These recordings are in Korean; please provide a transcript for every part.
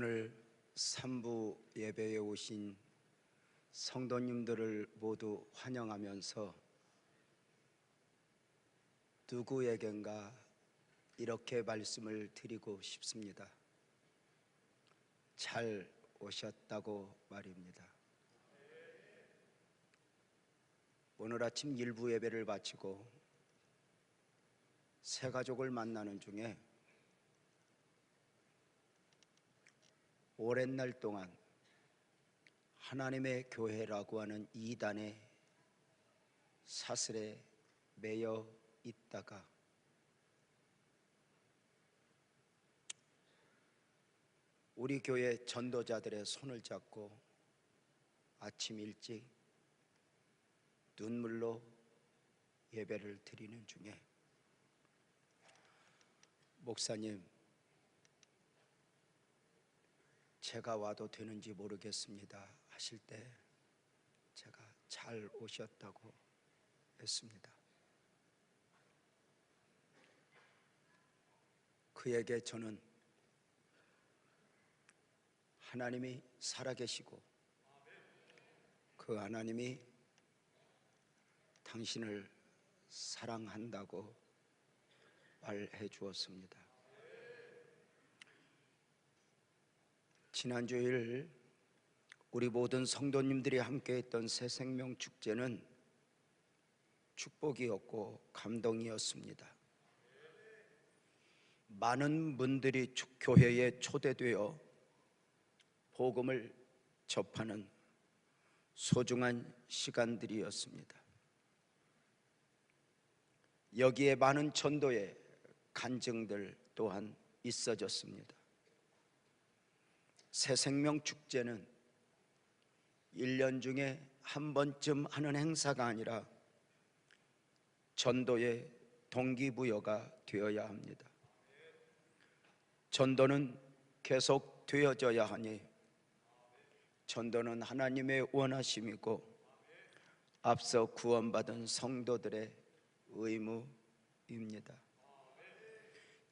오늘 3부 예배에 오신 성도님들을 모두 환영하면서 누구에겐가 이렇게 말씀을 드리고 싶습니다. 잘 오셨다고 말입니다. 오늘 아침 일부 예배를 마치고 새 가족을 만나는 중에 오랜 날 동안 하나님의 교회라고 하는 이단의 사슬에 매여 있다가 우리 교회 전도자들의 손을 잡고 아침 일찍 눈물로 예배를 드리는 중에 목사님, 제가 와도 되는지 모르겠습니다 하실 때 제가 잘 오셨다고 했습니다. 그에게 저는 하나님이 살아계시고 그 하나님이 당신을 사랑한다고 말해 주었습니다. 지난주일 우리 모든 성도님들이 함께했던 새생명 축제는 축복이었고 감동이었습니다. 많은 분들이 교회에 초대되어 복음을 접하는 소중한 시간들이었습니다. 여기에 많은 전도의 간증들 또한 있어졌습니다. 새생명 축제는 1년 중에 한 번쯤 하는 행사가 아니라 전도의 동기부여가 되어야 합니다. 전도는 계속 되어져야 하니 전도는 하나님의 원하심이고 앞서 구원받은 성도들의 의무입니다.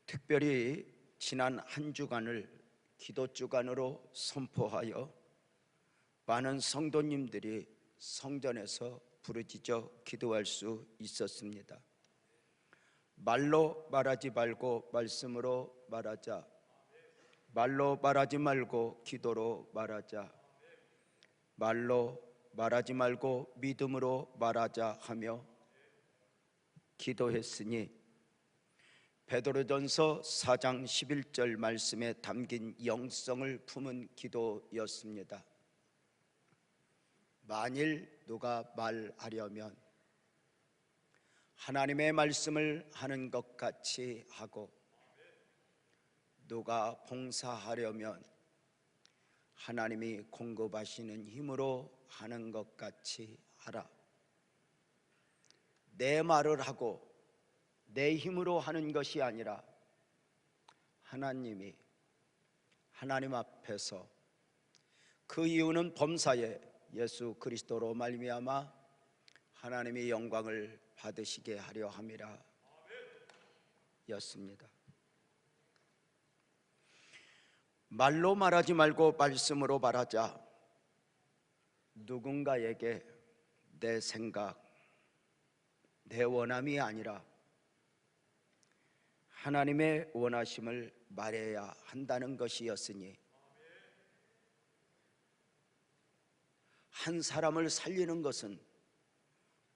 특별히 지난 한 주간을 기도주간으로 선포하여 많은 성도님들이 성전에서 부르짖어 기도할 수 있었습니다. 말로 말하지 말고 말씀으로 말하자. 말로 말하지 말고 기도로 말하자. 말로 말하지 말고 믿음으로 말하자 하며 기도했으니 베드로전서 4장 11절 말씀에 담긴 영성을 품은 기도였습니다. 만일 누가 말하려면 하나님의 말씀을 하는 것 같이 하고 누가 봉사하려면 하나님이 공급하시는 힘으로 하는 것 같이 하라. 내 말을 하고 내 힘으로 하는 것이 아니라 하나님이 하나님 앞에서 그 이유는 범사에 예수 그리스도로 말미암아 하나님의 영광을 받으시게 하려 함이라 였습니다. 말로 말하지 말고 말씀으로 말하자. 누군가에게 내 생각, 내 원함이 아니라 하나님의 원하심을 말해야 한다는 것이었으니 한 사람을 살리는 것은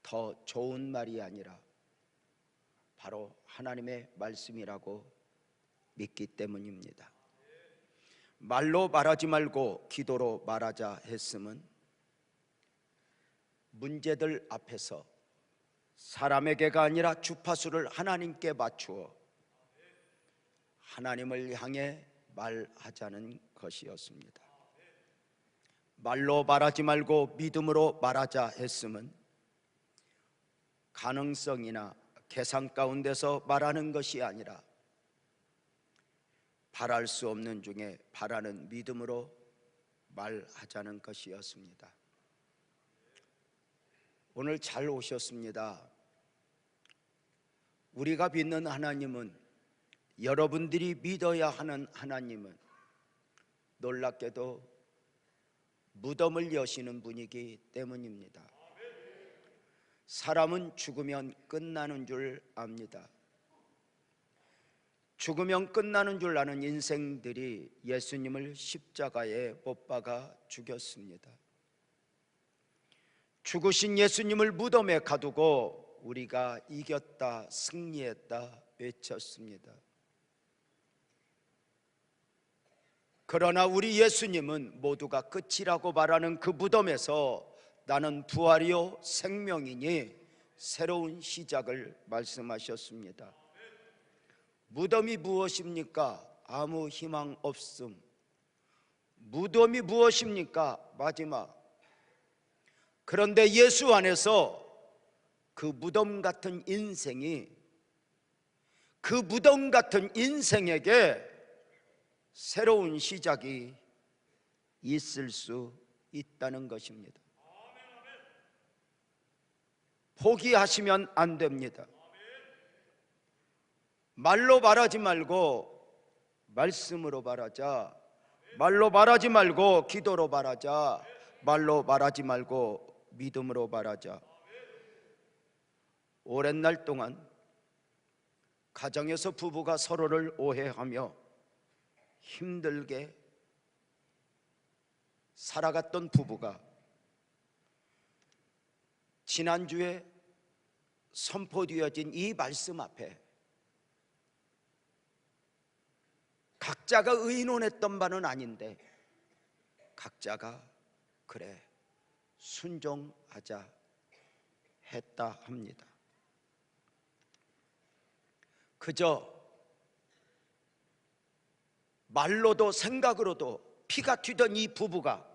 더 좋은 말이 아니라 바로 하나님의 말씀이라고 믿기 때문입니다. 말로 말하지 말고 기도로 말하자 했음은 문제들 앞에서 사람에게가 아니라 주파수를 하나님께 맞추어 하나님을 향해 말하자는 것이었습니다. 말로 말하지 말고 믿음으로 말하자 했음은 가능성이나 계산 가운데서 말하는 것이 아니라 바랄 수 없는 중에 바라는 믿음으로 말하자는 것이었습니다. 오늘 잘 오셨습니다. 우리가 믿는 하나님은, 여러분들이 믿어야 하는 하나님은 놀랍게도 무덤을 여시는 분이기 때문입니다. 사람은 죽으면 끝나는 줄 압니다. 죽으면 끝나는 줄 아는 인생들이 예수님을 십자가에 못 박아 죽였습니다. 죽으신 예수님을 무덤에 가두고 우리가 이겼다, 승리했다 외쳤습니다. 그러나 우리 예수님은 모두가 끝이라고 말하는 그 무덤에서 나는 부활이요 생명이니 새로운 시작을 말씀하셨습니다. 무덤이 무엇입니까? 아무 희망 없음. 무덤이 무엇입니까? 마지막. 그런데 예수 안에서 그 무덤 같은 인생이, 그 무덤 같은 인생에게 새로운 시작이 있을 수 있다는 것입니다. 포기하시면 안 됩니다. 말로 말하지 말고 말씀으로 말하자. 말로 말하지 말고 기도로 말하자. 말로 말하지 말고 믿음으로 말하자. 오랜 날 동안 가정에서 부부가 서로를 오해하며 힘들게 살아갔던 부부가 지난주에 선포되어진 이 말씀 앞에 각자가 의논했던 바는 아닌데 각자가 그래 순종하자 했다 합니다. 그저 말로도 생각으로도 피가 튀던 이 부부가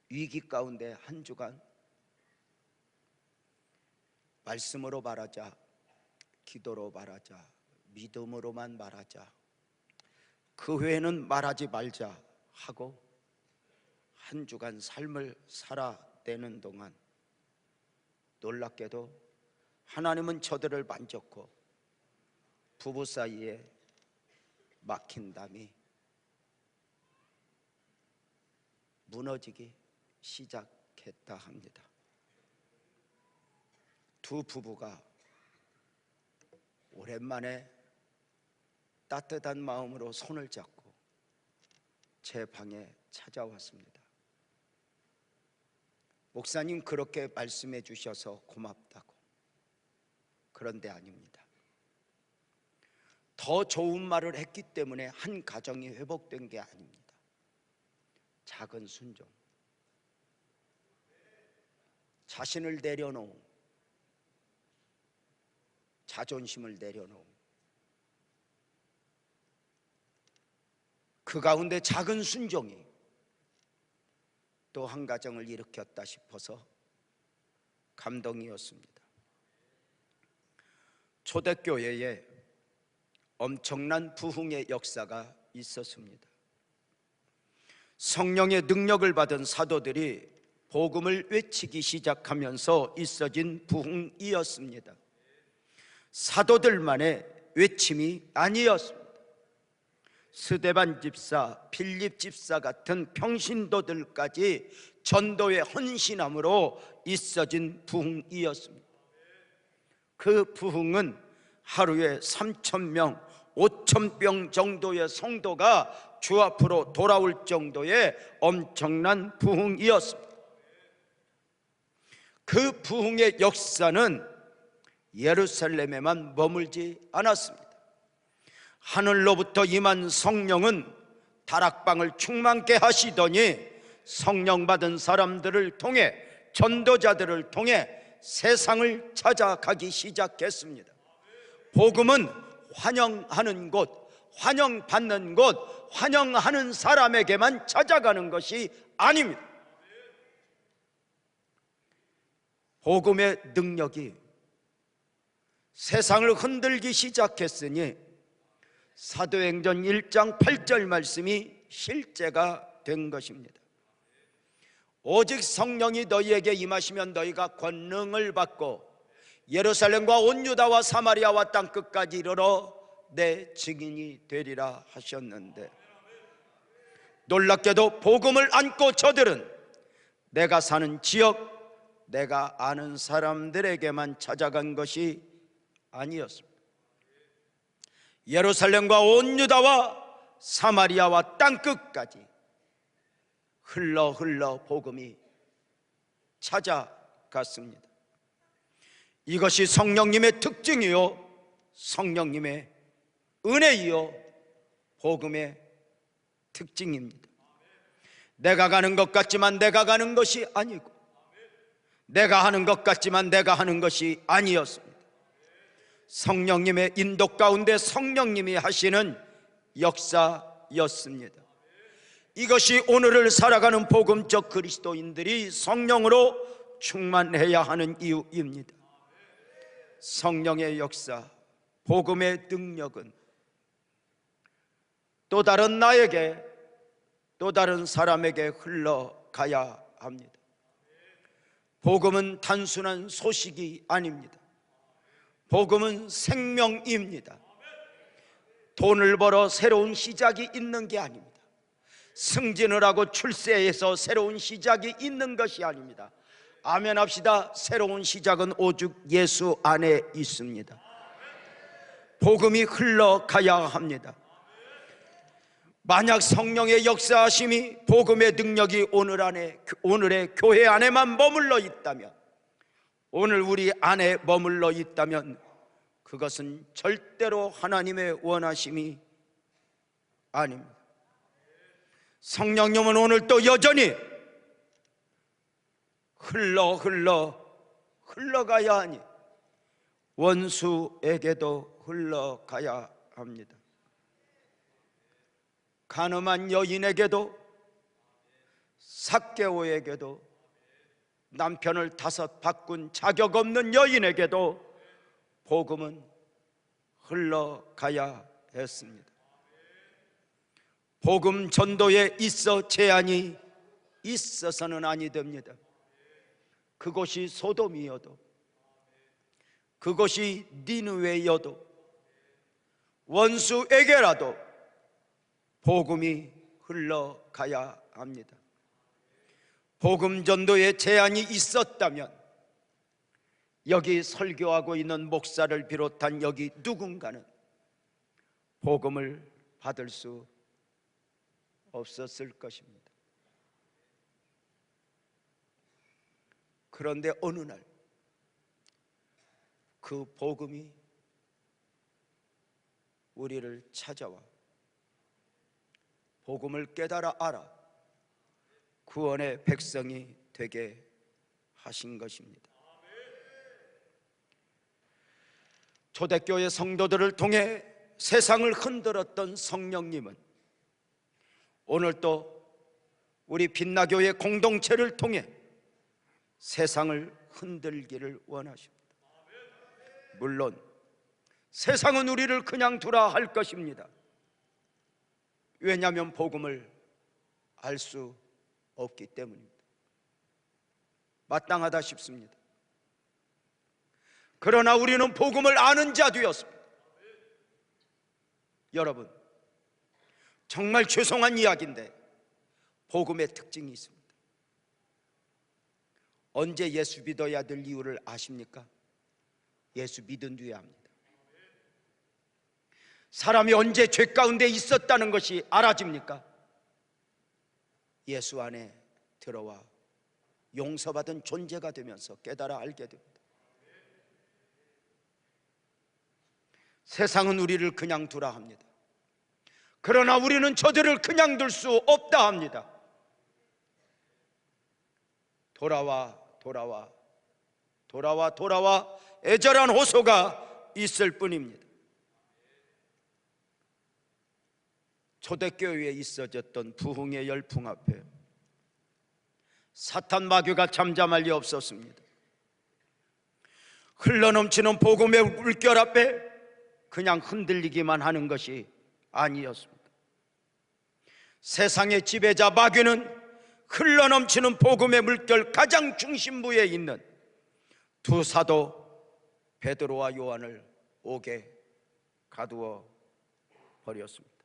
위기 가운데 한 주간 말씀으로 말하자, 기도로 말하자, 믿음으로만 말하자, 그 외에는 말하지 말자 하고 한 주간 삶을 살아내는 동안 놀랍게도 하나님은 저들을 만졌고 부부 사이에 막힌 담이 무너지기 시작했다 합니다. 두 부부가 오랜만에 따뜻한 마음으로 손을 잡고 제 방에 찾아왔습니다. 목사님 그렇게 말씀해 주셔서 고맙다고. 그런데 아닙니다. 더 좋은 말을 했기 때문에 한 가정이 회복된 게 아닙니다. 작은 순종, 자신을 내려놓음, 자존심을 내려놓음, 그 가운데 작은 순종이 또 한 가정을 일으켰다 싶어서 감동이었습니다. 초대교회에 엄청난 부흥의 역사가 있었습니다. 성령의 능력을 받은 사도들이 복음을 외치기 시작하면서 있어진 부흥이었습니다. 사도들만의 외침이 아니었습니다. 스데반 집사, 빌립 집사 같은 평신도들까지 전도의 헌신함으로 있어진 부흥이었습니다. 그 부흥은 하루에 3,000명, 5,000명 정도의 성도가 주 앞으로 돌아올 정도의 엄청난 부흥이었습니다. 그 부흥의 역사는 예루살렘에만 머물지 않았습니다. 하늘로부터 임한 성령은 다락방을 충만케 하시더니 성령 받은 사람들을 통해, 전도자들을 통해 세상을 찾아가기 시작했습니다. 복음은 환영하는 곳, 환영받는 곳, 환영하는 사람에게만 찾아가는 것이 아닙니다. 복음의 능력이 세상을 흔들기 시작했으니 사도행전 1장 8절 말씀이 실제가 된 것입니다. 오직 성령이 너희에게 임하시면 너희가 권능을 받고 예루살렘과 온 유다와 사마리아와 땅끝까지 이르러 내 증인이 되리라 하셨는데, 놀랍게도 복음을 안고 저들은 내가 사는 지역, 내가 아는 사람들에게만 찾아간 것이 아니었습니다. 예루살렘과 온 유다와 사마리아와 땅끝까지 흘러 복음이 찾아갔습니다. 이것이 성령님의 특징이요, 성령님의 은혜이요, 복음의 특징입니다. 내가 가는 것 같지만 내가 가는 것이 아니고, 내가 하는 것 같지만 내가 하는 것이 아니었습니다. 성령님의 인도 가운데 성령님이 하시는 역사였습니다. 이것이 오늘을 살아가는 복음적 그리스도인들이 성령으로 충만해야 하는 이유입니다. 성령의 역사, 복음의 능력은 또 다른 나에게, 또 다른 사람에게 흘러가야 합니다. 복음은 단순한 소식이 아닙니다. 복음은 생명입니다. 돈을 벌어 새로운 시작이 있는 게 아닙니다. 승진을 하고 출세해서 새로운 시작이 있는 것이 아닙니다. 아멘 합시다. 새로운 시작은 오직 예수 안에 있습니다. 복음이 흘러가야 합니다. 만약 성령의 역사하심이, 복음의 능력이 오늘의 교회 안에만 머물러 있다면, 오늘 우리 안에 머물러 있다면 그것은 절대로 하나님의 원하심이 아닙니다. 성령님은 오늘 또 여전히 흘러가야 하니 원수에게도 흘러가야 합니다. 간음한 여인에게도, 삭개오에게도, 남편을 5 바꾼 자격 없는 여인에게도 복음은 흘러가야 했습니다. 복음 전도에 있어 제한이 있어서는 아니 됩니다. 그곳이 소돔이어도, 그곳이 니느웨여도, 원수에게라도 복음이 흘러가야 합니다. 복음 전도에 제한이 있었다면 여기 설교하고 있는 목사를 비롯한 여기 누군가는 복음을 받을 수 없었을 것입니다. 그런데 어느 날 그 복음이 우리를 찾아와 복음을 깨달아 알아 구원의 백성이 되게 하신 것입니다. 초대교회 성도들을 통해 세상을 흔들었던 성령님은 오늘 또 우리 빛나교회 공동체를 통해 세상을 흔들기를 원하십니다. 물론 세상은 우리를 그냥 두라 할 것입니다. 왜냐하면 복음을 알 수 없기 때문입니다. 마땅하다 싶습니다. 그러나 우리는 복음을 아는 자 되었습니다. 여러분, 정말 죄송한 이야기인데 복음의 특징이 있습니다. 언제 예수 믿어야 될 이유를 아십니까? 예수 믿은 뒤에 합니다. 사람이 언제 죄 가운데 있었다는 것이 알아집니까? 예수 안에 들어와 용서받은 존재가 되면서 깨달아 알게 됩니다. 세상은 우리를 그냥 두라 합니다. 그러나 우리는 저들을 그냥 둘 수 없다 합니다. 돌아와 애절한 호소가 있을 뿐입니다. 초대교회에 있어졌던 부흥의 열풍 앞에 사탄 마귀가 잠잠할 리 없었습니다. 흘러넘치는 복음의 물결 앞에 그냥 흔들리기만 하는 것이 아니었습니다. 세상의 지배자 마귀는 흘러넘치는 복음의 물결 가장 중심부에 있는 두 사도 베드로와 요한을 옥에 가두어 버렸습니다.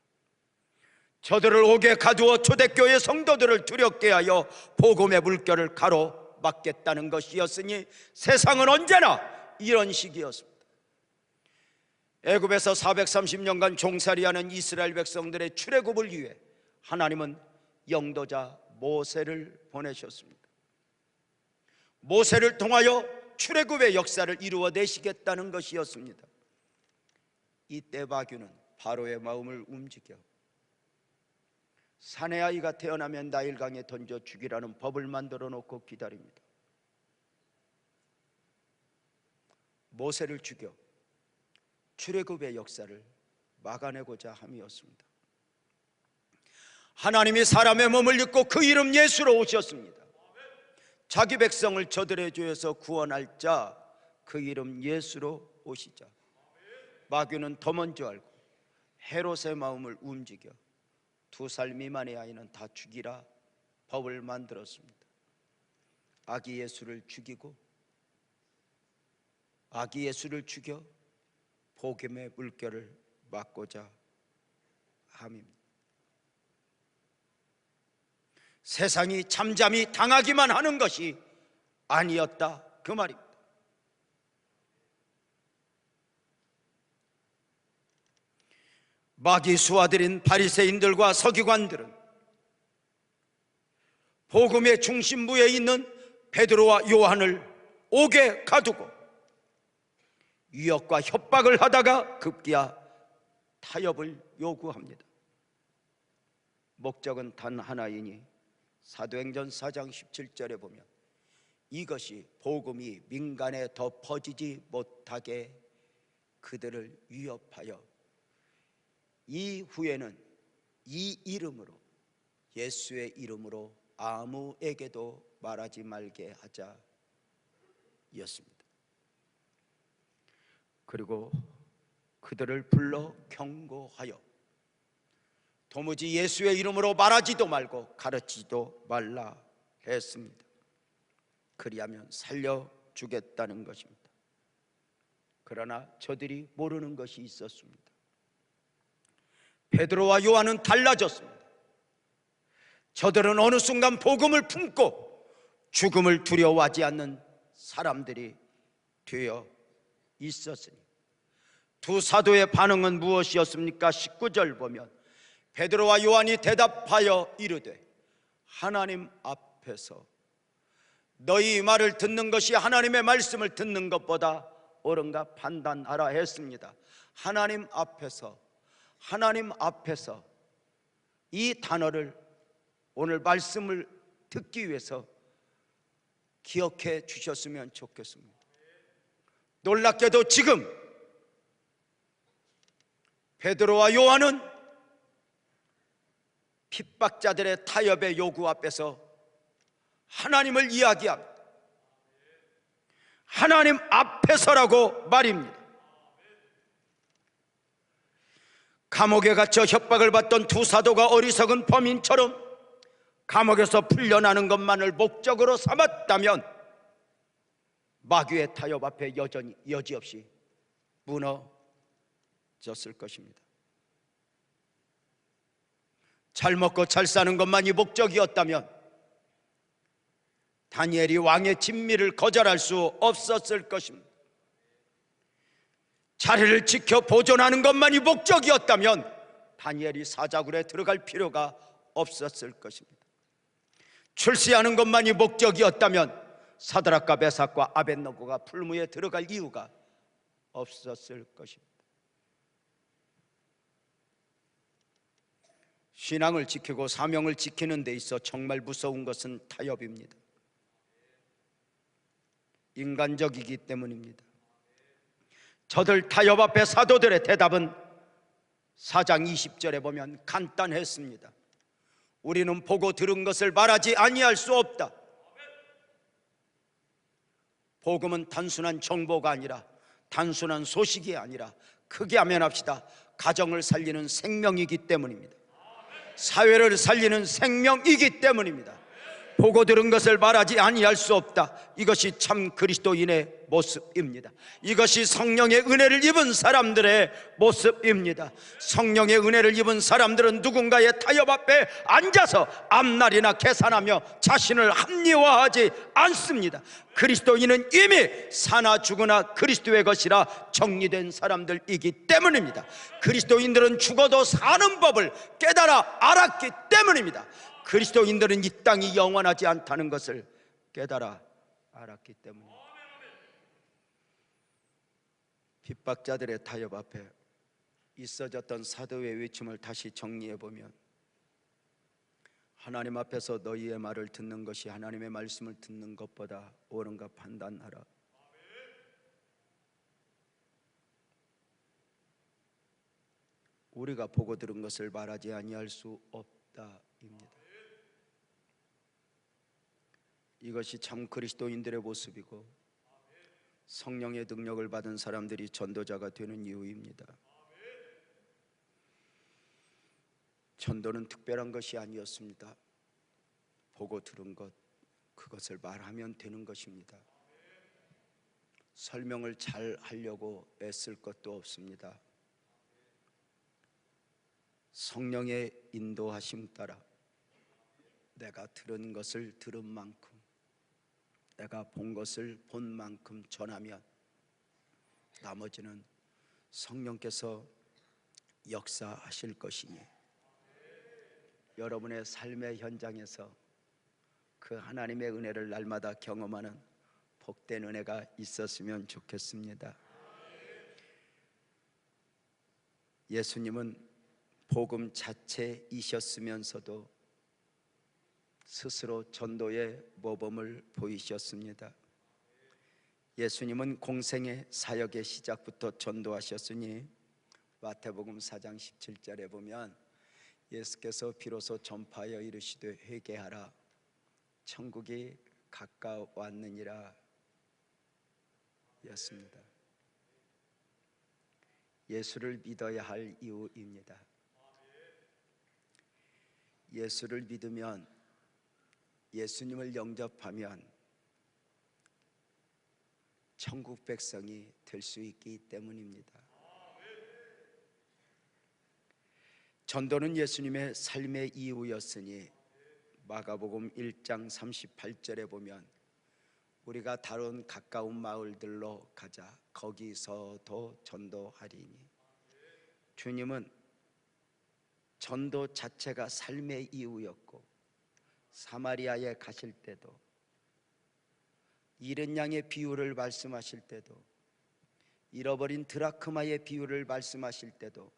저들을 옥에 가두어 초대교회 성도들을 두렵게 하여 복음의 물결을 가로막겠다는 것이었으니 세상은 언제나 이런 식이었습니다. 애굽에서 430년간 종살이하는 이스라엘 백성들의 출애굽을 위해 하나님은 영도자 모세를 보내셨습니다. 모세를 통하여 출애굽의 역사를 이루어내시겠다는 것이었습니다. 이때 마귀는 바로의 마음을 움직여 사내 아이가 태어나면 나일강에 던져 죽이라는 법을 만들어 놓고 기다립니다. 모세를 죽여 출애굽의 역사를 막아내고자 함이었습니다. 하나님이 사람의 몸을 입고 그 이름 예수로 오셨습니다. 자기 백성을 저들의 죄에서 구원할 자, 그 이름 예수로 오시자 마귀는 더 먼저 알고 헤롯의 마음을 움직여 2살 미만의 아이는 다 죽이라 법을 만들었습니다. 아기 예수를 죽이고 아기 예수를 죽여 복음의 물결을 막고자 함입니다. 세상이 잠잠히 당하기만 하는 것이 아니었다, 그 말입니다. 마귀 수하들인 바리새인들과 서기관들은 복음의 중심부에 있는 베드로와 요한을 옥에 가두고 위협과 협박을 하다가 급기야 타협을 요구합니다. 목적은 단 하나이니 사도행전 4장 17절에 보면 이것이 복음이 민간에 더 퍼지지 못하게 그들을 위협하여 이후에는 이 이름으로, 예수의 이름으로 아무에게도 말하지 말게 하자 였습니다. 그리고 그들을 불러 경고하여 도무지 예수의 이름으로 말하지도 말고 가르치지도 말라 했습니다. 그리하면 살려주겠다는 것입니다. 그러나 저들이 모르는 것이 있었습니다. 베드로와 요한은 달라졌습니다. 저들은 어느 순간 복음을 품고 죽음을 두려워하지 않는 사람들이 되어 있었으니 두 사도의 반응은 무엇이었습니까? 19절 보면 베드로와 요한이 대답하여 이르되 하나님 앞에서 너희 말을 듣는 것이 하나님의 말씀을 듣는 것보다 옳은가 판단하라 했습니다. 하나님 앞에서 이 단어를 오늘 말씀을 듣기 위해서 기억해 주셨으면 좋겠습니다. 놀랍게도 지금 베드로와 요한은 핍박자들의 타협의 요구 앞에서 하나님을 이야기합니다. 하나님 앞에서라고 말입니다. 감옥에 갇혀 협박을 받던 두 사도가 어리석은 범인처럼 감옥에서 풀려나는 것만을 목적으로 삼았다면 마귀의 타협 앞에 여지없이 무너졌을 것입니다. 잘 먹고 잘 사는 것만이 목적이었다면 다니엘이 왕의 진미를 거절할 수 없었을 것입니다. 자리를 지켜 보존하는 것만이 목적이었다면 다니엘이 사자굴에 들어갈 필요가 없었을 것입니다. 출세하는 것만이 목적이었다면 사드락과 메삭과 아벳느고가 풀무에 들어갈 이유가 없었을 것입니다. 신앙을 지키고 사명을 지키는 데 있어 정말 무서운 것은 타협입니다. 인간적이기 때문입니다. 저들 타협 앞에 사도들의 대답은 4장 20절에 보면 간단했습니다. 우리는 보고 들은 것을 말하지 아니할 수 없다. 복음은 단순한 정보가 아니라, 단순한 소식이 아니라 크게 하면 합시다, 가정을 살리는 생명이기 때문입니다. 사회를 살리는 생명이기 때문입니다. 보고 들은 것을 말하지 아니할 수 없다. 이것이 참 그리스도인의 모습입니다. 이것이 성령의 은혜를 입은 사람들의 모습입니다. 성령의 은혜를 입은 사람들은 누군가의 타협 앞에 앉아서 앞날이나 계산하며 자신을 합리화하지 않습니다. 그리스도인은 이미 사나 죽으나 그리스도의 것이라 정리된 사람들이기 때문입니다. 그리스도인들은 죽어도 사는 법을 깨달아 알았기 때문입니다. 그리스도인들은 이 땅이 영원하지 않다는 것을 깨달아 알았기 때문입니다. 핍박자들의 타협 앞에 있어졌던 사도의 외침을 다시 정리해보면, 하나님 앞에서 너희의 말을 듣는 것이 하나님의 말씀을 듣는 것보다 옳은가 판단하라. 우리가 보고 들은 것을 말하지 아니할 수 없다입니다. 이것이 참 그리스도인들의 모습이고 성령의 능력을 받은 사람들이 전도자가 되는 이유입니다. 전도는 특별한 것이 아니었습니다. 보고 들은 것, 그것을 말하면 되는 것입니다. 설명을 잘 하려고 애쓸 것도 없습니다. 성령의 인도하심 따라 내가 들은 것을 들은 만큼, 내가 본 것을 본 만큼 전하면 나머지는 성령께서 역사하실 것이니, 여러분의 삶의 현장에서 그 하나님의 은혜를 날마다 경험하는 복된 은혜가 있었으면 좋겠습니다. 예수님은 복음 자체이셨으면서도 스스로 전도의 모범을 보이셨습니다. 예수님은 공생의 사역의 시작부터 전도하셨으니 마태복음 4장 17절에 보면 예수께서 비로소 전파하여 이르시되 회개하라 천국이 가까웠느니라 였습니다. 예수를 믿어야 할 이유입니다. 예수를 믿으면, 예수님을 영접하면 천국 백성이 될 수 있기 때문입니다. 전도는 예수님의 삶의 이유였으니 마가복음 1장 38절에 보면 우리가 다룬 가까운 마을들로 가자 거기서도 전도하리니, 주님은 전도 자체가 삶의 이유였고 사마리아에 가실 때도, 잃은 양의 비유를 말씀하실 때도, 잃어버린 드라크마의 비유를 말씀하실 때도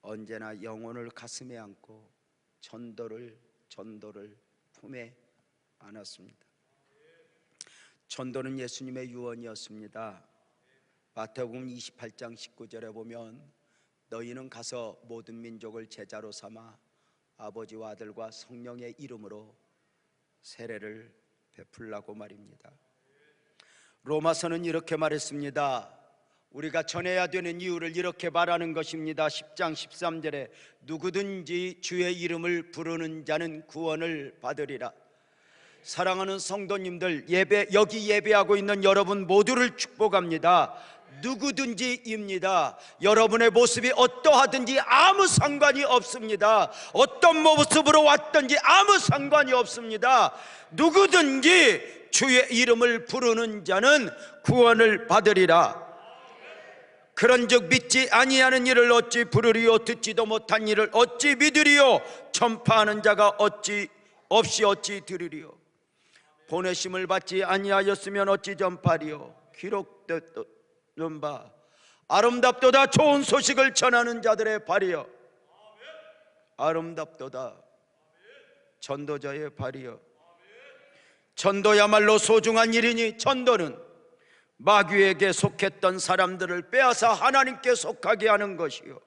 언제나 영혼을 가슴에 안고 전도를 품에 안았습니다. 전도는 예수님의 유언이었습니다. 마태복음 28장 19절에 보면 너희는 가서 모든 민족을 제자로 삼아 아버지와 아들과 성령의 이름으로 세례를 베풀라고 말입니다. 로마서는 이렇게 말했습니다. 우리가 전해야 되는 이유를 이렇게 말하는 것입니다. 10장 13절에 누구든지 주의 이름을 부르는 자는 구원을 받으리라. 사랑하는 성도님들, 여기 예배하고 있는 여러분 모두를 축복합니다. 누구든지입니다. 여러분의 모습이 어떠하든지 아무 상관이 없습니다. 어떤 모습으로 왔든지 아무 상관이 없습니다. 누구든지 주의 이름을 부르는 자는 구원을 받으리라. 그런즉 믿지 아니하는 일을 어찌 부르리요? 듣지도 못한 일을 어찌 믿으리요? 전파하는 자가 어찌 들으리요? 보내심을 받지 아니하였으면 어찌 전파리요? 기록된 바 아름답도다 좋은 소식을 전하는 자들의 발이여. 아름답도다 전도자의 발이여. 전도야말로 소중한 일이니, 전도는 마귀에게 속했던 사람들을 빼앗아 하나님께 속하게 하는 것이요,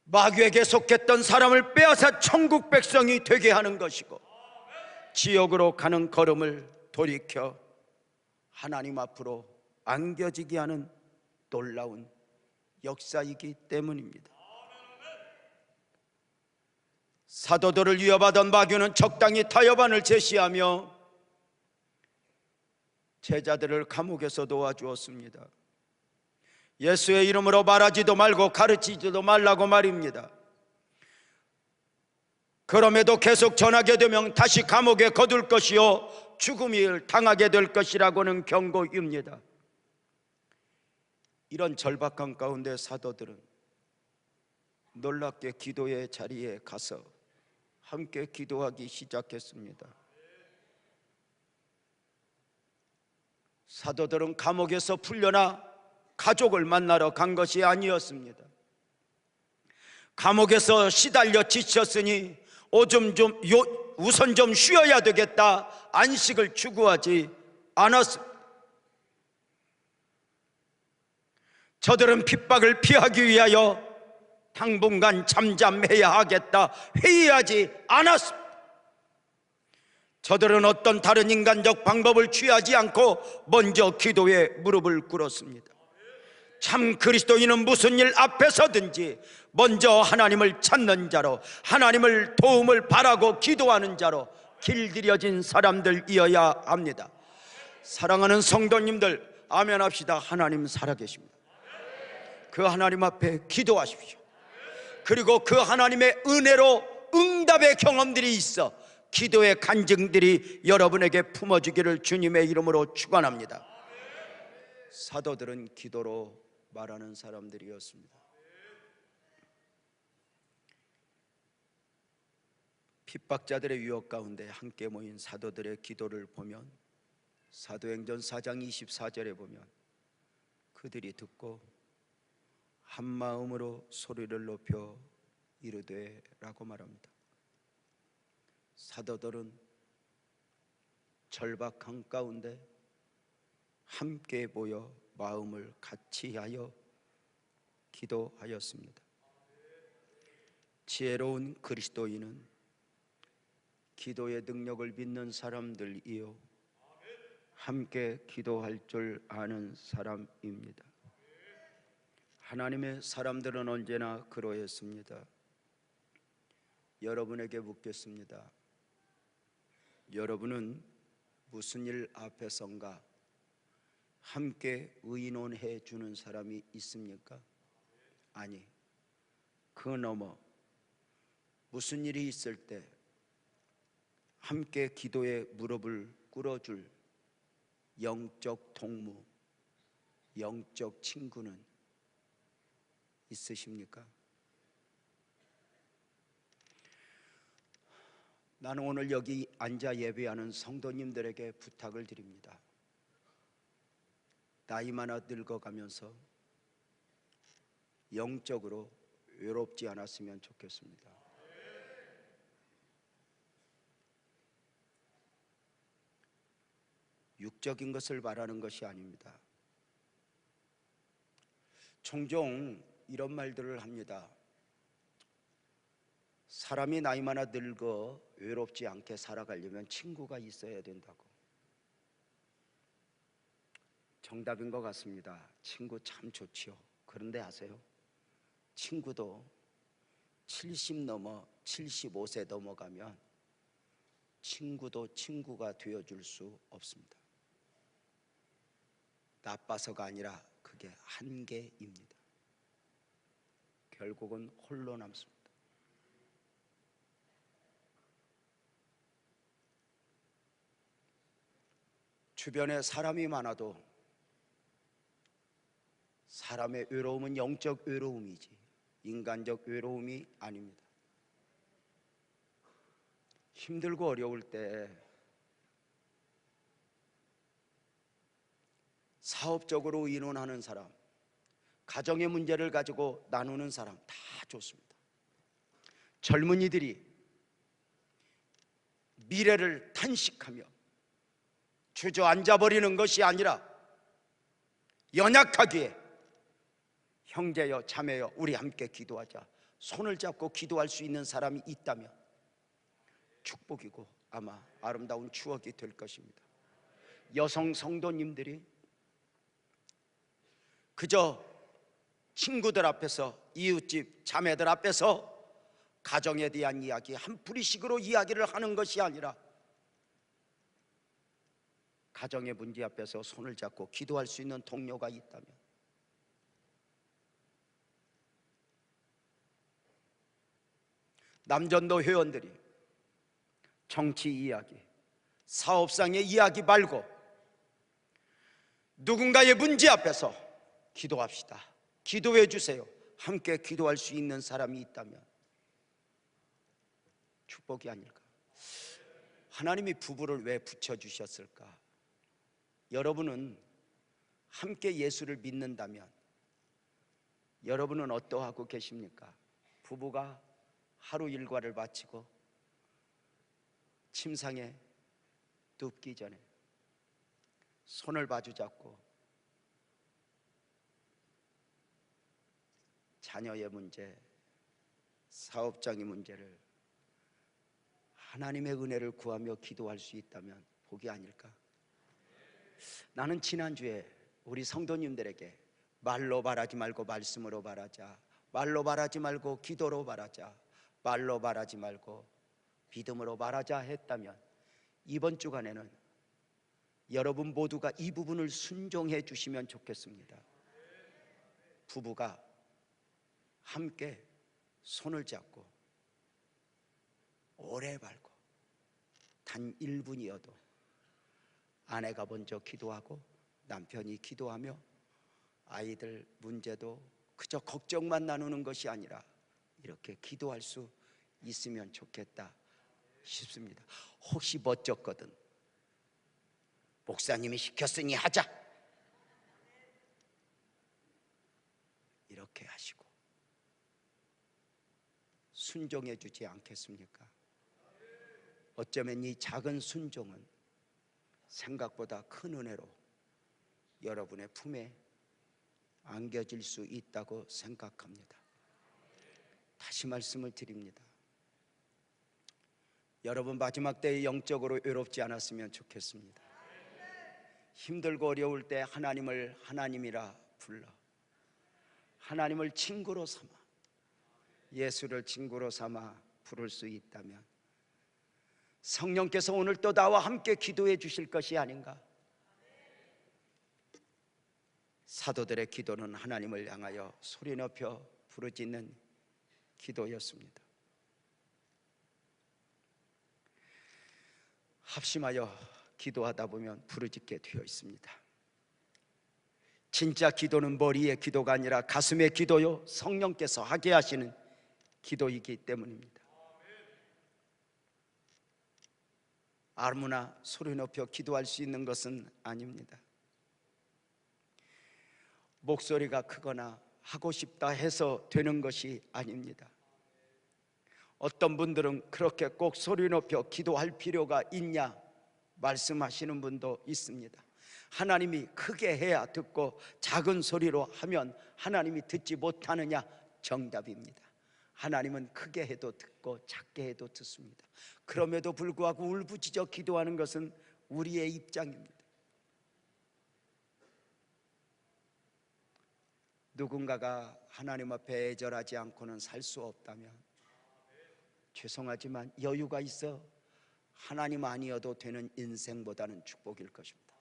마귀에게 속했던 사람을 빼앗아 천국 백성이 되게 하는 것이고, 지옥으로 가는 걸음을 돌이켜 하나님 앞으로 안겨지게 하는 놀라운 역사이기 때문입니다. 사도들을 위협하던 마귀는 적당히 타협안을 제시하며 제자들을 감옥에서 도와주었습니다. 예수의 이름으로 말하지도 말고 가르치지도 말라고 말입니다. 그럼에도 계속 전하게 되면 다시 감옥에 거둘 것이요 죽음을 당하게 될 것이라고는 경고입니다. 이런 절박한 가운데 사도들은 놀랍게 기도의 자리에 가서 함께 기도하기 시작했습니다. 사도들은 감옥에서 풀려나 가족을 만나러 간 것이 아니었습니다. 감옥에서 시달려 지쳤으니 우선 좀 쉬어야 되겠다, 안식을 추구하지 않았습니다. 저들은 핍박을 피하기 위하여 당분간 잠잠해야 하겠다 회의하지 않았습니다. 저들은 어떤 다른 인간적 방법을 취하지 않고 먼저 기도에 무릎을 꿇었습니다. 참 그리스도인은 무슨 일 앞에서든지 먼저 하나님을 찾는 자로, 하나님을 도움을 바라고 기도하는 자로 길들여진 사람들이어야 합니다. 사랑하는 성도님들, 아멘 합시다. 하나님 살아계십니다. 그 하나님 앞에 기도하십시오. 그리고 그 하나님의 은혜로 응답의 경험들이 있어 기도의 간증들이 여러분에게 품어지기를 주님의 이름으로 축원합니다. 사도들은 기도로 말하는 사람들이었습니다. 핍박자들의 위협 가운데 함께 모인 사도들의 기도를 보면 사도행전 4장 24절에 보면 그들이 듣고 한 마음으로 소리를 높여 이르되 라고 말합니다. 사도들은 절박한 가운데 함께 모여 마음을 같이하여 기도하였습니다. 지혜로운 그리스도인은 기도의 능력을 믿는 사람들이요 함께 기도할 줄 아는 사람입니다. 하나님의 사람들은 언제나 그러했습니다. 여러분에게 묻겠습니다. 여러분은 무슨 일 앞에선가 함께 의논해 주는 사람이 있습니까? 아니, 그 너머 무슨 일이 있을 때 함께 기도에 무릎을 꿇어줄 영적 동무, 영적 친구는 있으십니까? 나는 오늘 여기 앉아 예배하는 성도님들에게 부탁을 드립니다. 나이 많아 늙어가면서 영적으로 외롭지 않았으면 좋겠습니다. 육적인 것을 말하는 것이 아닙니다. 종종 이런 말들을 합니다. 사람이 나이 많아 늙어 외롭지 않게 살아가려면 친구가 있어야 된다고. 정답인 것 같습니다. 친구 참 좋지요. 그런데 아세요? 친구도 75세 넘어가면 친구도 친구가 되어줄 수 없습니다. 나빠서가 아니라 그게 한계입니다. 결국은 홀로 남습니다. 주변에 사람이 많아도 사람의 외로움은 영적 외로움이지 인간적 외로움이 아닙니다. 힘들고 어려울 때 사업적으로 의논하는 사람, 가정의 문제를 가지고 나누는 사람 다 좋습니다. 젊은이들이 미래를 탄식하며 주저앉아버리는 것이 아니라 연약하기에 형제여 자매여 우리 함께 기도하자, 손을 잡고 기도할 수 있는 사람이 있다면 축복이고 아마 아름다운 추억이 될 것입니다. 여성 성도님들이 그저 친구들 앞에서, 이웃집 자매들 앞에서 가정에 대한 이야기 한 뿌리씩으로 이야기를 하는 것이 아니라 가정의 문제 앞에서 손을 잡고 기도할 수 있는 동료가 있다면, 남전도 회원들이 정치 이야기, 사업상의 이야기 말고 누군가의 문제 앞에서 기도합시다. 기도해 주세요. 함께 기도할 수 있는 사람이 있다면 축복이 아닐까. 하나님이 부부를 왜 붙여주셨을까? 여러분은 함께 예수를 믿는다면 여러분은 어떠하고 계십니까? 부부가 하루 일과를 마치고 침상에 눕기 전에 손을 마주잡고 자녀의 문제, 사업장의 문제를 하나님의 은혜를 구하며 기도할 수 있다면 복이 아닐까? 나는 지난주에 우리 성도님들에게 말로 말하지 말고 말씀으로 말하자, 말로 말하지 말고 기도로 말하자, 말로 말하지 말고 믿음으로 말하자 했다면, 이번 주간에는 여러분 모두가 이 부분을 순종해 주시면 좋겠습니다. 부부가 함께 손을 잡고 오래 밟고 단 1분이어도 아내가 먼저 기도하고 남편이 기도하며 아이들 문제도 그저 걱정만 나누는 것이 아니라 이렇게 기도할 수 있으면 좋겠다 싶습니다. 혹시 멋졌거든 목사님이 시켰으니 하자 이렇게 하시고 순종해 주지 않겠습니까? 어쩌면 이 작은 순종은 생각보다 큰 은혜로 여러분의 품에 안겨질 수 있다고 생각합니다. 다시 말씀을 드립니다. 여러분 마지막 때에 영적으로 외롭지 않았으면 좋겠습니다. 힘들고 어려울 때 하나님을 하나님이라 불러 하나님을 친구로 삼아 예수를 친구로 삼아 부를 수 있다면 성령께서 오늘 또 나와 함께 기도해 주실 것이 아닌가. 사도들의 기도는 하나님을 향하여 소리 높여 부르짖는 기도였습니다. 합심하여 기도하다 보면 부르짖게 되어 있습니다. 진짜 기도는 머리의 기도가 아니라 가슴의 기도요, 성령께서 하게 하시는 기도이기 때문입니다. 아무나 소리 높여 기도할 수 있는 것은 아닙니다. 목소리가 크거나 하고 싶다 해서 되는 것이 아닙니다. 어떤 분들은 그렇게 꼭 소리 높여 기도할 필요가 있냐 말씀하시는 분도 있습니다. 하나님이 크게 해야 듣고 작은 소리로 하면 하나님이 듣지 못하느냐? 정답입니다. 하나님은 크게 해도 듣고 작게 해도 듣습니다. 그럼에도 불구하고 울부짖어 기도하는 것은 우리의 입장입니다. 누군가가 하나님 앞에 애절하지 않고는 살 수 없다면 죄송하지만 여유가 있어 하나님 아니어도 되는 인생보다는 축복일 것입니다.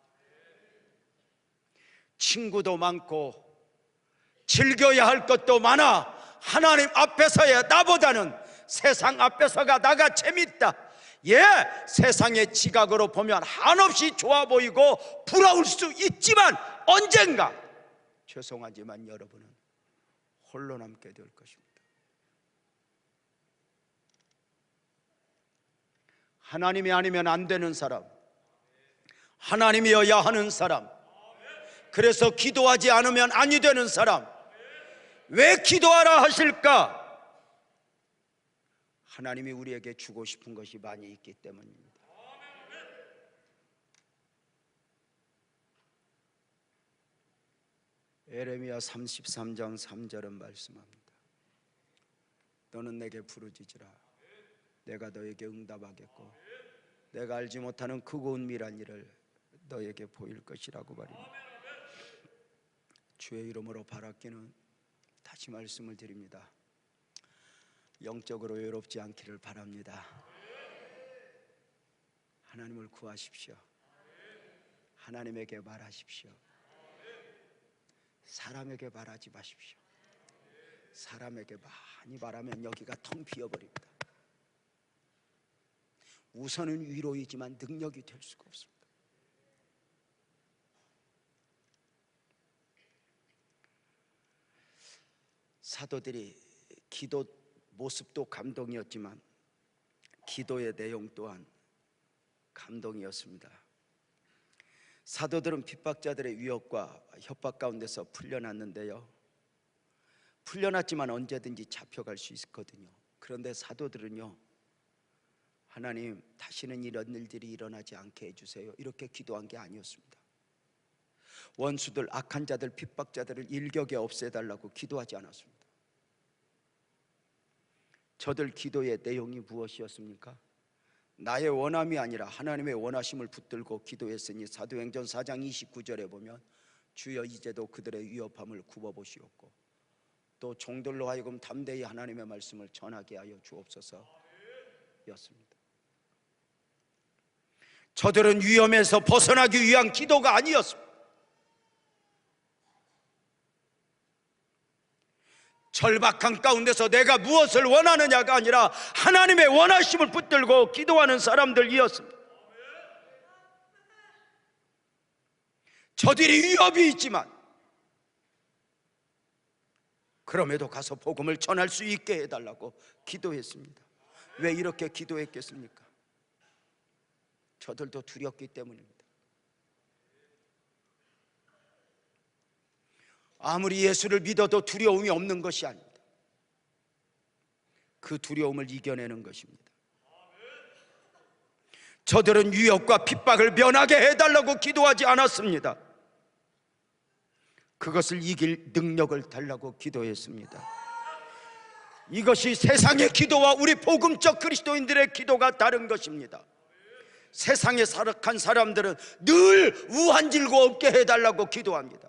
친구도 많고 즐겨야 할 것도 많아 하나님 앞에서야 나보다는 세상 앞에서가 나가 재밌다. 예, 세상의 지각으로 보면 한없이 좋아 보이고 부러울 수 있지만 언젠가 죄송하지만 여러분은 홀로 남게 될 것입니다. 하나님이 아니면 안 되는 사람, 하나님이어야 하는 사람, 그래서 기도하지 않으면 아니 되는 사람, 왜 기도하라 하실까? 하나님이 우리에게 주고 싶은 것이 많이 있기 때문입니다. 에레미야 33장 3절은 말씀합니다. 너는 내게 부르짖으라. 내가 너에게 응답하겠고 내가 알지 못하는 크고 은밀한 일을 너에게 보일 것이라고 말입니다. 주의 이름으로 바라기는 다시 말씀을 드립니다. 영적으로 외롭지 않기를 바랍니다. 하나님을 구하십시오. 하나님에게 말하십시오. 사람에게 말하지 마십시오. 사람에게 많이 말하면 여기가 텅 비어버립니다. 우선은 위로이지만 능력이 될 수가 없습니다. 사도들이 기도 모습도 감동이었지만 기도의 내용 또한 감동이었습니다. 사도들은 핍박자들의 위협과 협박 가운데서 풀려났는데요, 풀려났지만 언제든지 잡혀갈 수 있거든요. 그런데 사도들은요, 하나님 다시는 이런 일들이 일어나지 않게 해주세요, 이렇게 기도한 게 아니었습니다. 원수들, 악한 자들, 핍박자들을 일격에 없애달라고 기도하지 않았습니다. 저들 기도의 내용이 무엇이었습니까? 나의 원함이 아니라 하나님의 원하심을 붙들고 기도했으니 사도행전 4장 29절에 보면 주여 이제도 그들의 위협함을 굽어보시옵고 또 종들로 하여금 담대히 하나님의 말씀을 전하게 하여 주옵소서 였습니다. 저들은 위험에서 벗어나기 위한 기도가 아니었습니다. 절박한 가운데서 내가 무엇을 원하느냐가 아니라 하나님의 원하심을 붙들고 기도하는 사람들이었습니다. 저들이 위협이 있지만 그럼에도 가서 복음을 전할 수 있게 해달라고 기도했습니다. 왜 이렇게 기도했겠습니까? 저들도 두렵기 때문입니다. 아무리 예수를 믿어도 두려움이 없는 것이 아닙니다. 그 두려움을 이겨내는 것입니다. 저들은 위협과 핍박을 면하게 해달라고 기도하지 않았습니다. 그것을 이길 능력을 달라고 기도했습니다. 이것이 세상의 기도와 우리 복음적 그리스도인들의 기도가 다른 것입니다. 세상에 살아간 사람들은 늘 우한질고 없게 해달라고 기도합니다.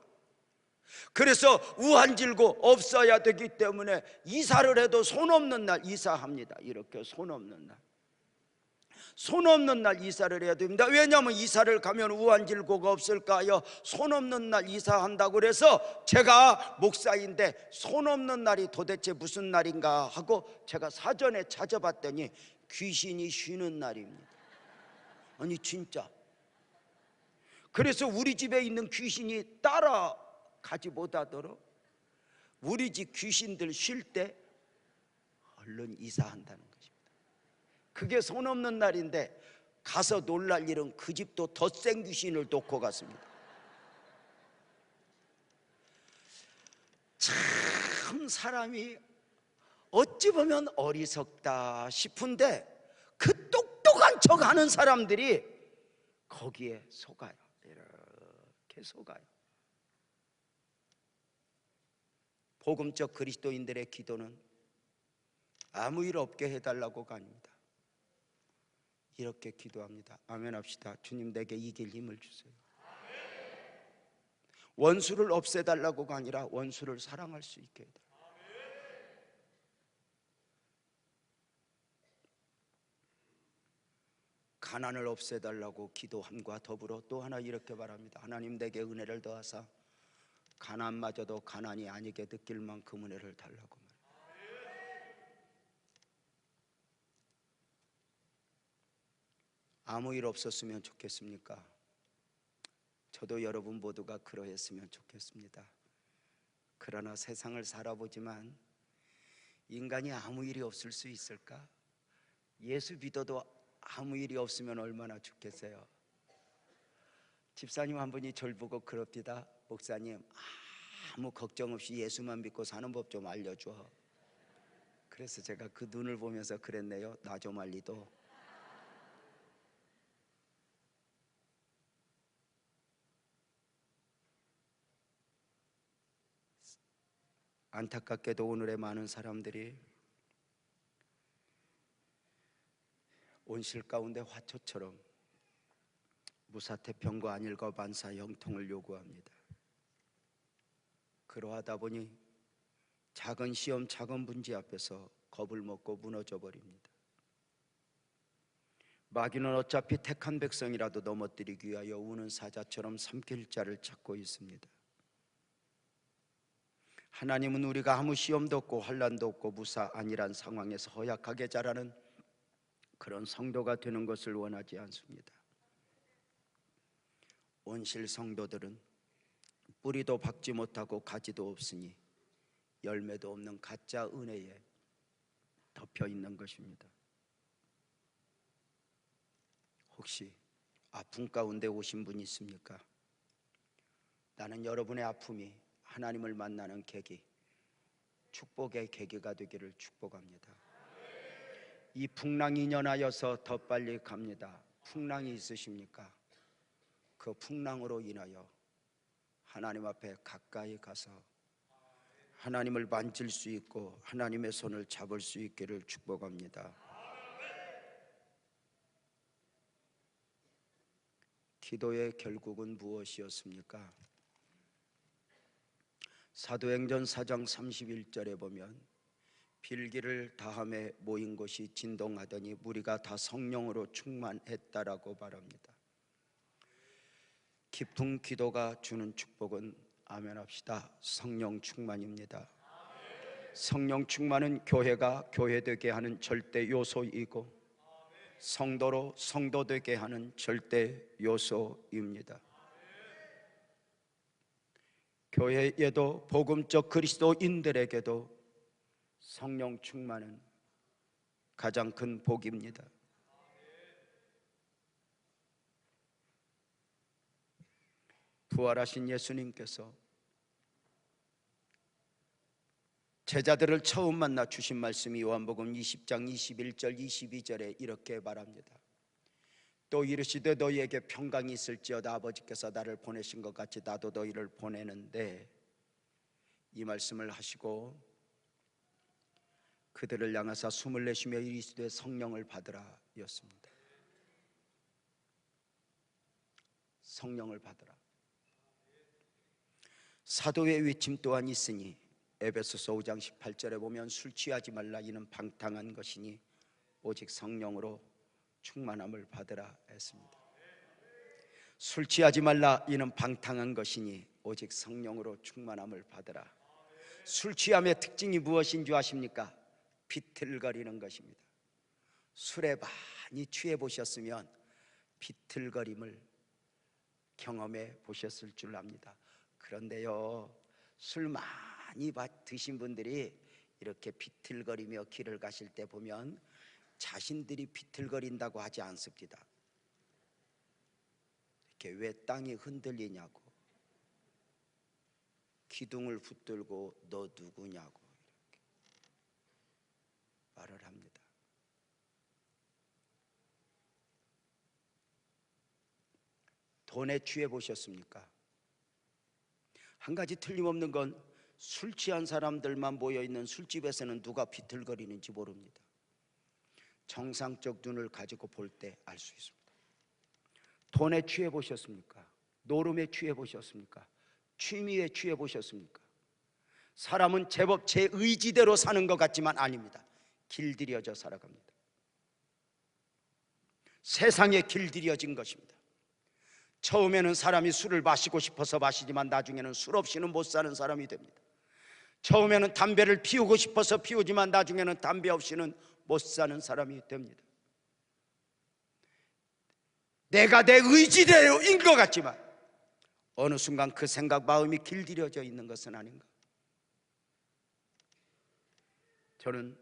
그래서 우한질고 없어야 되기 때문에 이사를 해도 손 없는 날 이사합니다. 이렇게 손 없는 날, 손 없는 날 이사를 해야 됩니다. 왜냐하면 이사를 가면 우한질고가 없을까요? 손 없는 날 이사한다고 그래서 제가 목사인데 손 없는 날이 도대체 무슨 날인가 하고 제가 사전에 찾아봤더니 귀신이 쉬는 날입니다. 아니 진짜. 그래서 우리 집에 있는 귀신이 따라가지 못하도록 우리 집 귀신들 쉴 때 얼른 이사한다는 것입니다. 그게 손 없는 날인데 가서 놀랄 일은 그 집도 덧생 귀신을 놓고 갔습니다. 참 사람이 어찌 보면 어리석다 싶은데 그 똑똑한 척 하는 사람들이 거기에 속아요. 이렇게 속아요. 복음적 그리스도인들의 기도는 아무 일 없게 해달라고가 아닙니다. 이렇게 기도합니다. 아멘 합시다. 주님 내게 이길 힘을 주세요. 원수를 없애달라고가 아니라 원수를 사랑할 수 있게 해달라고. 가난을 없애달라고 기도함과 더불어 또 하나 이렇게 바랍니다. 하나님 내게 은혜를 더하사 가난마저도 가난이 아니게 느낄 만큼 은혜를 달라고 말합니다. 아무 일 없었으면 좋겠습니까? 저도 여러분 모두가 그러했으면 좋겠습니다. 그러나 세상을 살아보지만 인간이 아무 일이 없을 수 있을까? 예수 믿어도 아무 일이 없으면 얼마나 좋겠어요. 집사님 한 분이 저를 보고 그럽니다. 목사님 아무 걱정 없이 예수만 믿고 사는 법 좀 알려줘. 그래서 제가 그 눈을 보면서 그랬네요. 나 좀 알리도. 안타깝게도 오늘의 많은 사람들이 온실 가운데 화초처럼 무사태평과 안일과 반사 형통을 요구합니다. 그러하다 보니 작은 시험, 작은 문제 앞에서 겁을 먹고 무너져 버립니다. 마귀는 어차피 택한 백성이라도 넘어뜨리기 위하여 우는 사자처럼 삼킬 자를 찾고 있습니다. 하나님은 우리가 아무 시험도 없고 환난도 없고 무사 아니란 상황에서 허약하게 자라는 그런 성도가 되는 것을 원하지 않습니다. 온실 성도들은 뿌리도 박지 못하고 가지도 없으니 열매도 없는 가짜 은혜에 덮여 있는 것입니다. 혹시 아픔 가운데 오신 분이 있습니까? 나는 여러분의 아픔이 하나님을 만나는 계기, 축복의 계기가 되기를 축복합니다. 이 풍랑이 인연하여서 더 빨리 갑니다. 풍랑이 있으십니까? 그 풍랑으로 인하여 하나님 앞에 가까이 가서 하나님을 만질 수 있고 하나님의 손을 잡을 수 있기를 축복합니다. 기도의 결국은 무엇이었습니까? 사도행전 4장 31절에 보면 빌기를 다함에 모인 곳이 진동하더니 무리가 다 성령으로 충만했다라고 말합니다. 깊은 기도가 주는 축복은 아멘 합시다. 성령 충만입니다. 성령 충만은 교회가 교회되게 하는 절대 요소이고 성도로 성도되게 하는 절대 요소입니다. 교회에도 복음적 그리스도인들에게도 성령 충만은 가장 큰 복입니다. 부활하신 예수님께서 제자들을 처음 만나 주신 말씀이 요한복음 20장 21절 22절에 이렇게 말합니다. 또 이르시되 너희에게 평강이 있을지어다. 아버지께서 나를 보내신 것 같이 나도 너희를 보내는데, 이 말씀을 하시고 그들을 향하사 숨을 내쉬며 이르시되 성령을 받으라 였습니다. 성령을 받으라. 사도의 외침 또한 있으니 에베소서 5장 18절에 보면 술 취하지 말라 이는 방탕한 것이니 오직 성령으로 충만함을 받으라 했습니다. 술 취하지 말라 이는 방탕한 것이니 오직 성령으로 충만함을 받으라. 술 취함의 특징이 무엇인 줄 아십니까? 비틀거리는 것입니다. 술에 많이 취해 보셨으면 비틀거림을 경험해 보셨을 줄 압니다. 그런데요, 술 많이 드신 분들이 이렇게 비틀거리며 길을 가실 때 보면 자신들이 비틀거린다고 하지 않습니다. 이렇게 왜 땅이 흔들리냐고, 기둥을 붙들고 너 누구냐고 이렇게 말을 합니다. 돈에 취해 보셨습니까? 한 가지 틀림없는 건 술 취한 사람들만 모여있는 술집에서는 누가 비틀거리는지 모릅니다. 정상적 눈을 가지고 볼 때 알 수 있습니다. 돈에 취해 보셨습니까? 노름에 취해 보셨습니까? 취미에 취해 보셨습니까? 사람은 제법 제 의지대로 사는 것 같지만 아닙니다. 길들여져 살아갑니다. 세상에 길들여진 것입니다. 처음에는 사람이 술을 마시고 싶어서 마시지만 나중에는 술 없이는 못 사는 사람이 됩니다. 처음에는 담배를 피우고 싶어서 피우지만 나중에는 담배 없이는 못 사는 사람이 됩니다. 내가 내 의지대로인 것 같지만 어느 순간 그 생각 마음이 길들여져 있는 것은 아닌가. 저는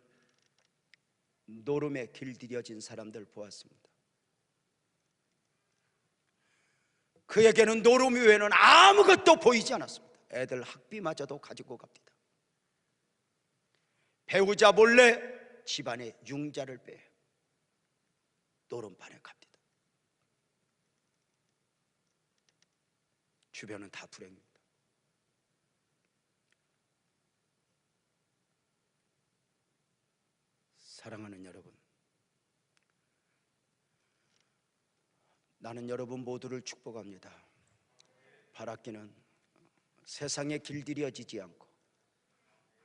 노름에 길들여진 사람들 보았습니다. 그에게는 노름 외에는 아무것도 보이지 않았습니다. 애들 학비마저도 가지고 갑니다. 배우자 몰래 집안에 융자를 빼요. 노름판에 갑니다. 주변은 다 불행입니다. 사랑하는 여러분, 나는 여러분 모두를 축복합니다. 바라기는 세상에 길들여지지 않고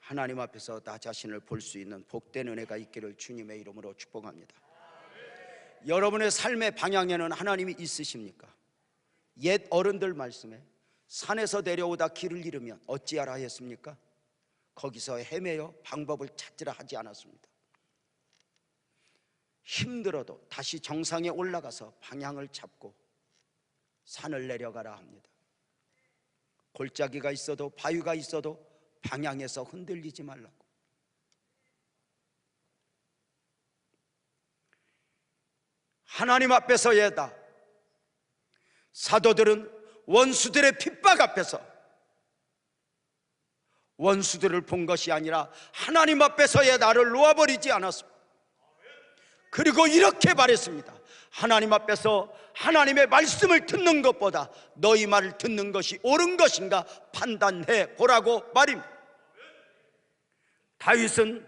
하나님 앞에서 나 자신을 볼 수 있는 복된 은혜가 있기를 주님의 이름으로 축복합니다. 여러분의 삶의 방향에는 하나님이 있으십니까? 옛 어른들 말씀에 산에서 내려오다 길을 잃으면 어찌하라 했습니까? 거기서 헤매어 방법을 찾으라 하지 않았습니다. 힘들어도 다시 정상에 올라가서 방향을 잡고 산을 내려가라 합니다. 골짜기가 있어도 바위가 있어도 방향에서 흔들리지 말라고. 하나님 앞에서에다 사도들은 원수들의 핍박 앞에서 원수들을 본 것이 아니라 하나님 앞에서의 나를 놓아버리지 않았습니다. 그리고 이렇게 말했습니다. 하나님 앞에서 하나님의 말씀을 듣는 것보다 너희 말을 듣는 것이 옳은 것인가 판단해 보라고 말입니다. 다윗은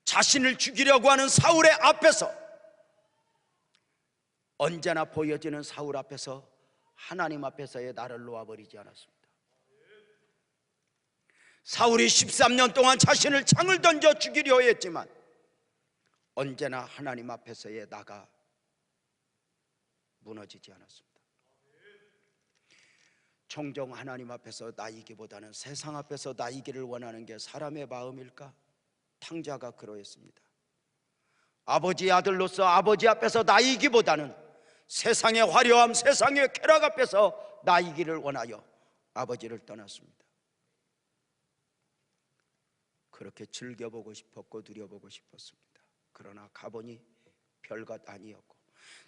자신을 죽이려고 하는 사울의 앞에서, 언제나 보여지는 사울 앞에서 하나님 앞에서의 나를 놓아버리지 않았습니다. 사울이 13년 동안 자신을 창을 던져 죽이려 했지만 언제나 하나님 앞에서의 나가 무너지지 않았습니다. 종종 하나님 앞에서 나이기보다는 세상 앞에서 나이기를 원하는 게 사람의 마음일까? 탕자가 그러했습니다. 아버지의 아들로서 아버지 앞에서 나이기보다는 세상의 화려함, 세상의 쾌락 앞에서 나이기를 원하여 아버지를 떠났습니다. 그렇게 즐겨보고 싶었고 누려보고 싶었습니다. 그러나 가보니 별것 아니었고,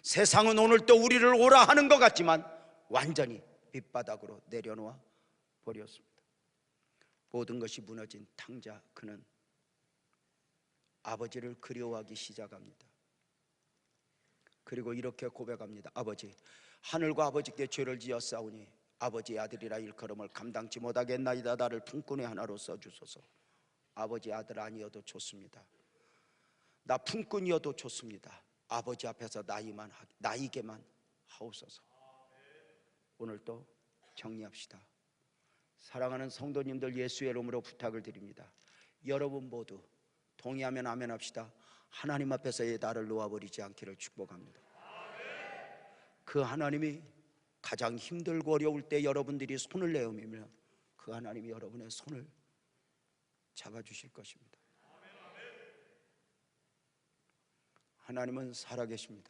세상은 오늘 또 우리를 오라 하는 것 같지만 완전히 밑바닥으로 내려놓아 버렸습니다. 모든 것이 무너진 탕자, 그는 아버지를 그리워하기 시작합니다. 그리고 이렇게 고백합니다. 아버지, 하늘과 아버지께 죄를 지었사오니 아버지의 아들이라 일컬음을 감당치 못하겠나이다. 나를 품꾼의 하나로 써주소서. 아버지 아들 아니어도 좋습니다. 나 품꾼이어도 좋습니다. 아버지 앞에서 나이게만 하옵소서. 오늘도 정리합시다. 사랑하는 성도님들, 예수의 이름으로 부탁을 드립니다. 여러분 모두 동의하면 아멘 합시다. 하나님 앞에서의 나를 놓아버리지 않기를 축복합니다. 그 하나님이 가장 힘들고 어려울 때 여러분들이 손을 내밀면 그 하나님이 여러분의 손을 잡아주실 것입니다. 하나님은 살아계십니다.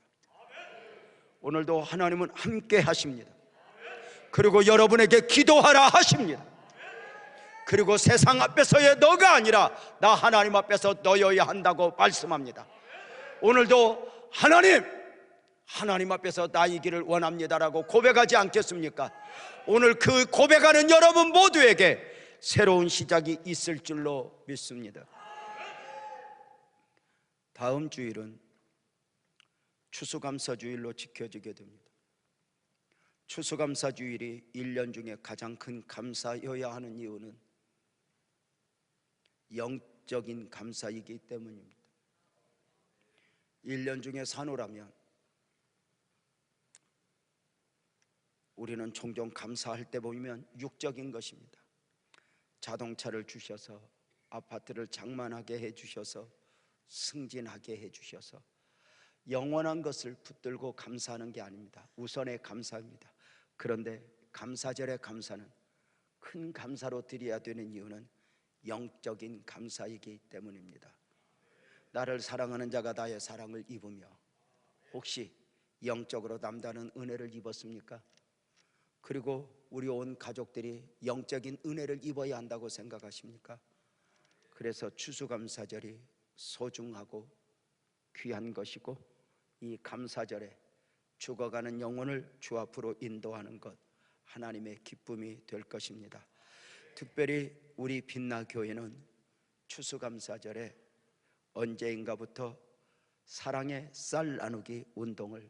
오늘도 하나님은 함께 하십니다. 그리고 여러분에게 기도하라 하십니다. 그리고 세상 앞에서의 너가 아니라 나 하나님 앞에서 너여야 한다고 말씀합니다. 오늘도 하나님 앞에서 나이기를 원합니다라고 고백하지 않겠습니까? 오늘 그 고백하는 여러분 모두에게 새로운 시작이 있을 줄로 믿습니다. 다음 주일은 추수감사주일로 지켜지게 됩니다. 추수감사주일이 1년 중에 가장 큰 감사여야 하는 이유는 영적인 감사이기 때문입니다. 1년 중에 산후라면 우리는 종종 감사할 때 보면 육적인 것입니다. 자동차를 주셔서, 아파트를 장만하게 해주셔서, 승진하게 해주셔서 영원한 것을 붙들고 감사하는 게 아닙니다. 우선의 감사입니다. 그런데 감사절의 감사는 큰 감사로 드려야 되는 이유는 영적인 감사이기 때문입니다. 나를 사랑하는 자가 나의 사랑을 입으며, 혹시 영적으로 남다른 은혜를 입었습니까? 그리고 우리 온 가족들이 영적인 은혜를 입어야 한다고 생각하십니까? 그래서 추수감사절이 소중하고 귀한 것이고, 이 감사절에 죽어가는 영혼을 주 앞으로 인도하는 것, 하나님의 기쁨이 될 것입니다. 특별히 우리 빛나 교회는 추수감사절에 언제인가부터 사랑의 쌀 나누기 운동을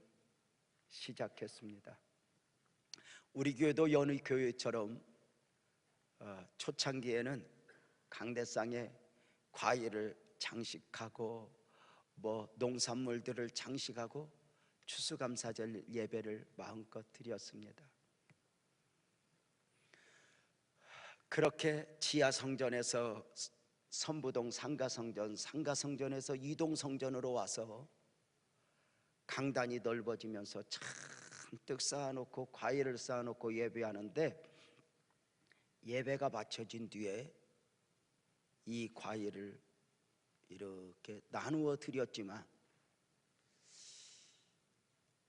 시작했습니다. 우리 교회도 여느 교회처럼 초창기에는 강대상에 과일을 장식하고 농산물들을 장식하고 추수감사절 예배를 마음껏 드렸습니다. 그렇게 지하성전에서 선부동 상가성전, 상가성전에서 이동성전으로 와서 강단이 넓어지면서 잔뜩 쌓아놓고 과일을 쌓아놓고 예배하는데, 예배가 마쳐진 뒤에 이 과일을 이렇게 나누어 드렸지만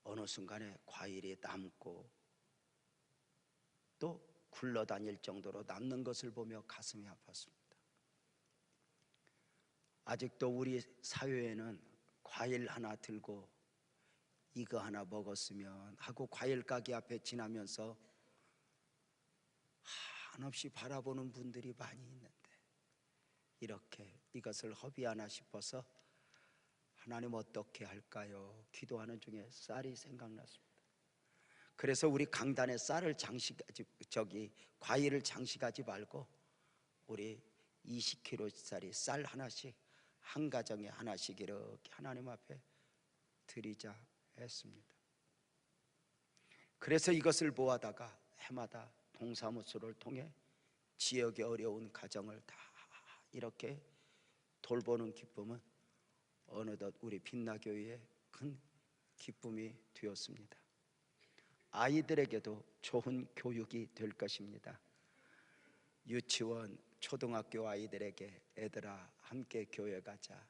어느 순간에 과일이 남고 또 굴러다닐 정도로 남는 것을 보며 가슴이 아팠습니다. 아직도 우리 사회에는 과일 하나 들고 이거 하나 먹었으면 하고 과일 가게 앞에 지나면서 한없이 바라보는 분들이 많이 있는데, 이렇게 이것을 허비하나 싶어서 하나님 어떻게 할까요? 기도하는 중에 쌀이 생각났습니다. 그래서 우리 강단에 쌀을 과일을 장식하지 말고 우리 20kg짜리 쌀 하나씩, 한 가정에 하나씩 이렇게 하나님 앞에 드리자 했습니다. 그래서 이것을 모아다가 해마다 동사무소를 통해 지역의 어려운 가정을 다 이렇게 돌보는 기쁨은 어느덧 우리 빛나교회의 큰 기쁨이 되었습니다. 아이들에게도 좋은 교육이 될 것입니다. 유치원, 초등학교 아이들에게 애들아 함께 교회 가자.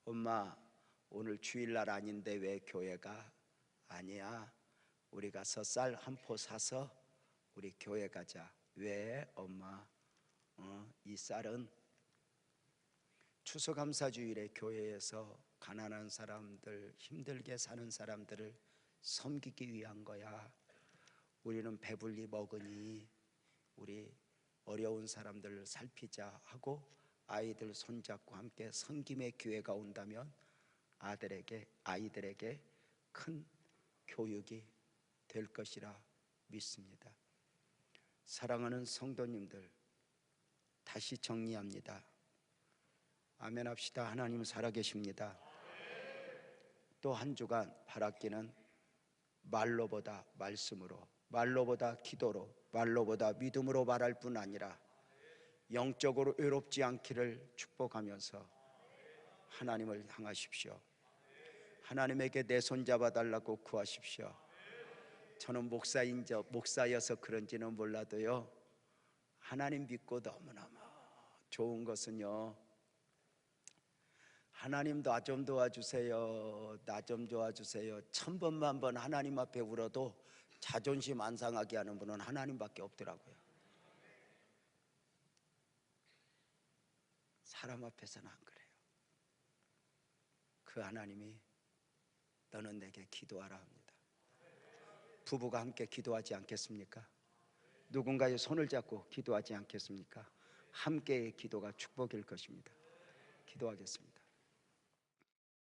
엄마 오늘 주일날 아닌데 왜 교회 가? 아니야, 우리 가서 쌀 한 포 사서 우리 교회 가자. 왜 엄마? 이 쌀은 추수감사주일에 교회에서 가난한 사람들, 힘들게 사는 사람들을 섬기기 위한 거야. 우리는 배불리 먹으니 우리 어려운 사람들을 살피자 하고 아이들 손잡고 함께 섬김의 기회가 온다면 아이들에게 큰 교육이 될 것이라 믿습니다. 사랑하는 성도님들, 다시 정리합니다. 아멘 합시다. 하나님 살아계십니다. 또 한 주간 바라기는 말로보다 말씀으로, 말로보다 기도로, 말로보다 믿음으로 말할 뿐 아니라 영적으로 외롭지 않기를 축복하면서 하나님을 향하십시오. 하나님에게 내 손 잡아달라고 구하십시오. 저는 목사여서 그런지는 몰라도요, 하나님 믿고 너무너무 좋은 것은요, 하나님 나 좀 도와주세요, 나 좀 도와주세요 1000번만 하나님 앞에 울어도 자존심 안 상하게 하는 분은 하나님밖에 없더라고요. 사람 앞에서는 안 그래요. 그 하나님이 너는 내게 기도하라 합니다. 부부가 함께 기도하지 않겠습니까? 누군가의 손을 잡고 기도하지 않겠습니까? 함께의 기도가 축복일 것입니다. 기도하겠습니다.